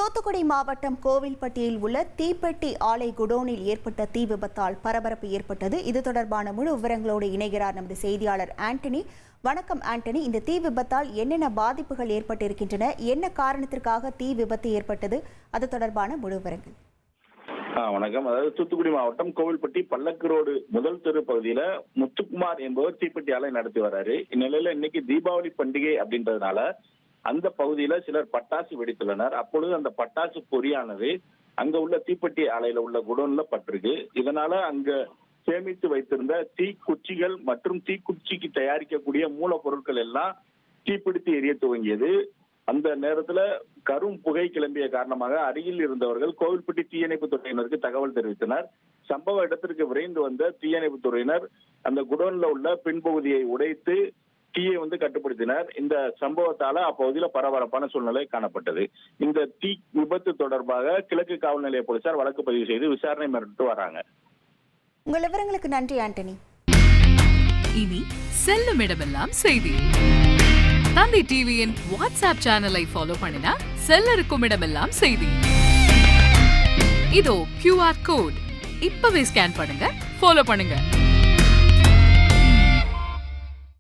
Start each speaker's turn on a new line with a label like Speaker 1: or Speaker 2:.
Speaker 1: தூத்துக்குடி மாவட்டம் கோவில்பட்டியில் உள்ள தீப்பெட்டி ஆலை குடோனில் ஏற்பட்ட தீ விபத்தால் பரபரப்பு ஏற்பட்டது. இது தொடர்பான முழு விவரங்களோடு இணைகிறார் நமது செய்தியாளர் ஆண்டனி. வணக்கம் ஆண்டனி. இந்த தீ விபத்தால் என்னென்ன பாதிப்புகள் ஏற்பட்டிருக்கின்றன, என்ன காரணத்திற்காக தீ விபத்து ஏற்பட்டது, அது தொடர்பான முழு விவரங்கள்.
Speaker 2: வணக்கம். அதாவது தூத்துக்குடி மாவட்டம் கோவில்பட்டி பல்லக்கு ரோடு முதல் தெரு பகுதியில முத்துக்குமார் என்பவர் தீப்பெட்டி ஆலை நடத்தி வர்றாரு. இந்நிலையில இன்னைக்கு தீபாவளி பண்டிகை அப்படின்றதுனால அந்த பகுதியில சிலர் பட்டாசு வெடித்துள்ளனர். அப்பொழுது அந்த பட்டாசு பொறியானது அங்க உள்ள தீப்பெட்டி ஆலையில உள்ள குடோன்ல பட்டிருக்கு. இதனால அங்க சேமித்து வைத்திருந்த தீக்குச்சிகள் மற்றும் தீக்குச்சிக்கு தயாரிக்கக்கூடிய மூலப்பொருட்கள் எல்லாம் தீப்பிடித்து எரிய துவங்கியது. அந்த நேரத்துல கரும் புகை கிளம்பிய காரணமாக அருகில் இருந்தவர்கள் கோவில்பட்டி தீயணைப்பு துறையினருக்கு தகவல் தெரிவித்தனர். சம்பவ இடத்திற்கு விரைந்து வந்த தீயணைப்பு துறையினர் அந்த குடோன்ல உள்ள பின்பகுதியை உடைத்து தீயை கட்டுப்படுத்தினர். இந்த சம்பவத்தால அப்பகுதியில பரபரப்பான சூழ்நிலை காணப்பட்டது. இந்த தீ விபத்து தொடர்பாக கிழக்கு காவல் நிலைய போலீசார் வழக்கு பதிவு செய்து விசாரணை மேற்கொண்டு வராங்க.
Speaker 1: உங்கள் விவரங்களுக்கு நன்றி ஆண்டனி.
Speaker 3: இனி செல்லும் இடமெல்லாம் செய்தி. தந்தி டிவியின் வாட்ஸ்அப் சேனலை ஃபாலோ பண்ணினா செல்ல இருக்கும் இடமெல்லாம் செய்தி. இதோ QR கோட் இப்பவே ஸ்கேன் பண்ணுங்க, ஃபாலோ பண்ணுங்க.